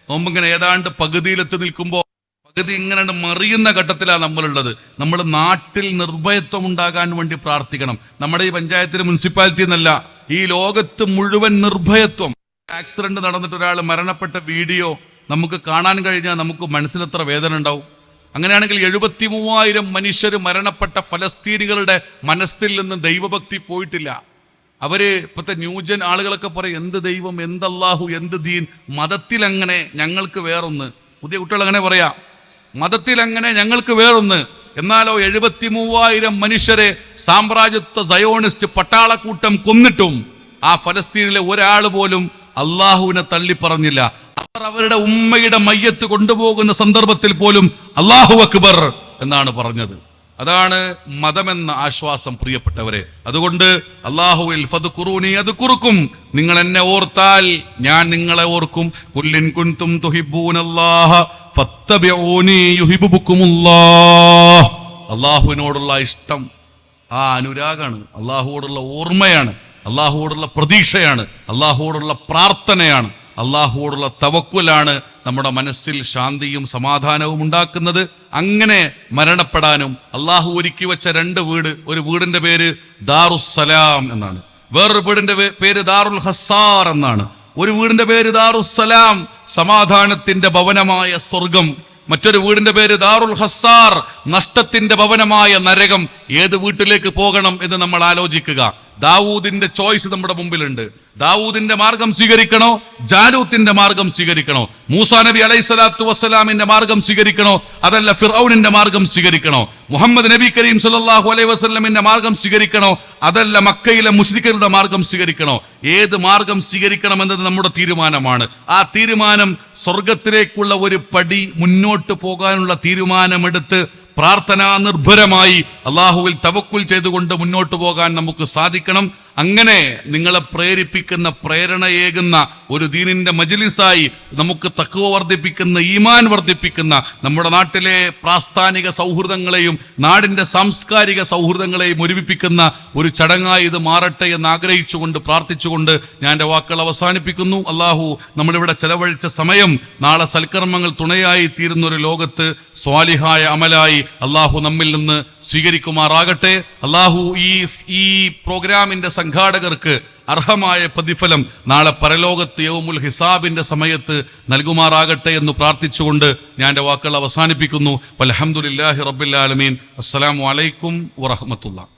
നോമ്പിങ്ങനെ ഏതാണ്ട് പകുതിയിലെത്തി നിൽക്കുമ്പോൾ പകുതി ഇങ്ങനെ മറിയുന്ന ഘട്ടത്തിലാണ് നമ്മളുള്ളത്. നമ്മൾ നാട്ടിൽ നിർഭയത്വം ഉണ്ടാകാൻ വേണ്ടി പ്രാർത്ഥിക്കണം. നമ്മുടെ ഈ പഞ്ചായത്തിലെ മുനിസിപ്പാലിറ്റി എന്നല്ല, ഈ ലോകത്ത് മുഴുവൻ നിർഭയത്വം. ആക്സിഡന്റ് നടന്നിട്ട് ഒരാൾ മരണപ്പെട്ട വീഡിയോ നമുക്ക് കാണാൻ കഴിഞ്ഞാൽ നമുക്ക് മനസ്സിലെത്ര വേദന ഉണ്ടാവും. അങ്ങനെയാണെങ്കിൽ 73,000 മനുഷ്യർ മരണപ്പെട്ട ഫലസ്തീനികളുടെ മനസ്സിൽ നിന്ന് ദൈവഭക്തി പോയിട്ടില്ല. അവര് ഇപ്പോഴത്തെ ന്യൂജൻ ആളുകളൊക്കെ പറയും, എന്ത് ദൈവം, എന്ത് അല്ലാഹു, എന്ത് ദീൻ, മതത്തിൽ അങ്ങനെ ഞങ്ങൾക്ക് വേറൊന്ന്. പുതിയ കുട്ടികൾ അങ്ങനെ പറയാം, മതത്തിൽ അങ്ങനെ ഞങ്ങൾക്ക് വേറൊന്ന്. എന്നാലോ 73,000 മനുഷ്യരെ സാമ്രാജ്യത്വ സയോണിസ്റ്റ് പട്ടാളക്കൂട്ടം കൊന്നിട്ടും ആ ഫലസ്തീനിലെ ഒരാൾ പോലും അള്ളാഹുവിനെ തള്ളിപ്പറഞ്ഞില്ല. അവർ അവരുടെ ഉമ്മയുടെ മയ്യത്ത് കൊണ്ടുപോകുന്ന സന്ദർഭത്തിൽ പോലും അല്ലാഹു അക്ബർ എന്നാണ് പറഞ്ഞത്. അതാണ് മതമെന്ന ആശ്വാസം പ്രിയപ്പെട്ടവരെ. അതുകൊണ്ട് അല്ലാഹുവിൽ ഫദ്കുറൂനി അദ്കുറുക്കും, നിങ്ങൾ എന്നെ ഓർത്താൽ ഞാൻ നിങ്ങളെ ഓർക്കും. ഖുൽ ഇൻ കുൻതും തുഹിബ്ബൂനല്ലാഹ ഫത്തബിഊനി യുഹിബ്ബുകുമുല്ലാഹ്. അല്ലാഹുവിനോടുള്ള ഇഷ്ടം, ആ അനുരാഗാണ്, അല്ലാഹുവോടുള്ള ഓർമ്മയാണ്, അല്ലാഹുവോടുള്ള പ്രതീക്ഷയാണ്, അല്ലാഹുവോടുള്ള പ്രാർത്ഥനയാണ്, അല്ലാഹുവോടുള്ള തവക്കുലാണ് നമ്മുടെ മനസ്സിൽ ശാന്തിയും സമാധാനവും ഉണ്ടാക്കുന്നത്. അങ്ങനെ മരണപ്പെടാനും അല്ലാഹു ഒരുക്കി വെച്ച 2 വീട്, ഒരു വീടിന്റെ പേര് ദാറുസ്സലാം എന്നാണ്, വേറൊരു വീടിന്റെ പേര് ദാറുൽ ഹസ്സാർ എന്നാണ്. ഒരു വീടിന്റെ പേര് ദാറുസ്സലാം, സമാധാനത്തിന്റെ ഭവനമായ സ്വർഗം. മറ്റൊരു വീടിന്റെ പേര് ദാറുൽ ഹസ്സാർ, നഷ്ടത്തിന്റെ ഭവനമായ നരകം. ഏത് വീട്ടിലേക്ക് പോകണം എന്ന് നമ്മൾ ആലോചിക്കുക. ദാവൂദിന്റെ ചോയ്സ് നമ്മുടെ മുമ്പിലുണ്ട്. ദാവൂദിന്റെ മാർഗം സ്വീകരിക്കണോ, ജാലൂത്തിന്റെ മാർഗം സ്വീകരിക്കണോ? മൂസാ നബി അലൈഹി സ്വലാത്തു വസ്സലാമിന്റെ മാർഗം സ്വീകരിക്കണോ, അതല്ല ഫിർഔനിന്റെ മാർഗം സ്വീകരിക്കണോ? മുഹമ്മദ് നബി കരീം സല്ലല്ലാഹു അലൈഹി വസല്ലമിന്റെ മാർഗം സ്വീകരിക്കണോ, അതല്ല മക്കയിലെ മുശ്രിക്കുകളുടെ മാർഗം സ്വീകരിക്കണോ? ഏത് മാർഗം സ്വീകരിക്കണമെന്നത് നമ്മുടെ തീരുമാനമാണ്. ആ തീരുമാനം സ്വർഗത്തിലേക്കുള്ള ഒരു പടി മുന്നോട്ട് പോകാനുള്ള തീരുമാനമെടുത്ത് പ്രാർത്ഥനാ നിർഭരമായി അല്ലാഹുവിൽ തവക്കുൽ ചെയ്തുകൊണ്ട് മുന്നോട്ട് പോകാൻ നമുക്ക് സാധിക്കണം. അങ്ങനെ നിങ്ങളെ പ്രേരിപ്പിക്കുന്ന, പ്രേരണയേകുന്ന ഒരു ദീനിന്റെ മജ്ലിസായി, നമുക്ക് തഖ്വ വർദ്ധിപ്പിക്കുന്ന, ഈമാൻ വർദ്ധിപ്പിക്കുന്ന, നമ്മുടെ നാട്ടിലെ പ്രാസ്ഥാനിക സൗഹൃദങ്ങളെയും നാടിന്റെ സാംസ്കാരിക സൗഹൃദങ്ങളെയും ഒരുമിപ്പിക്കുന്ന ഒരു ചടങ്ങായി ഇത് മാറട്ടെ എന്ന് ആഗ്രഹിച്ചുകൊണ്ട് പ്രാർത്ഥിച്ചുകൊണ്ട് ഞാൻ എൻ്റെ വാക്കുകൾ അവസാനിപ്പിക്കുന്നു. അല്ലാഹു നമ്മളിവിടെ ചെലവഴിച്ച സമയം നാളെ സൽക്കർമ്മങ്ങൾ തുണയായി തീരുന്ന ഒരു ലോകത്ത് സ്വാലിഹായ അമലായി അല്ലാഹു നമ്മിൽ നിന്ന് സ്വീകരിക്കുമാറാകട്ടെ. അല്ലാഹു ഈ പ്രോഗ്രാമിന്റെ സംഘാടകർക്ക് അർഹമായ പ്രതിഫലം നാളെ പരലോകത്ത് യൗമുൽ ഹിസാബിന്റെ സമയത്ത് നൽകുമാറാകട്ടെ എന്ന് പ്രാർത്ഥിച്ചുകൊണ്ട് ഞാൻ എൻ്റെ വാക്കുകൾ അവസാനിപ്പിക്കുന്നു. വൽഹംദുലില്ലാഹി റബ്ബിൽ ആലമീൻ. അസ്സലാമു അലൈക്കും വറഹ്മത്തുള്ളാഹി.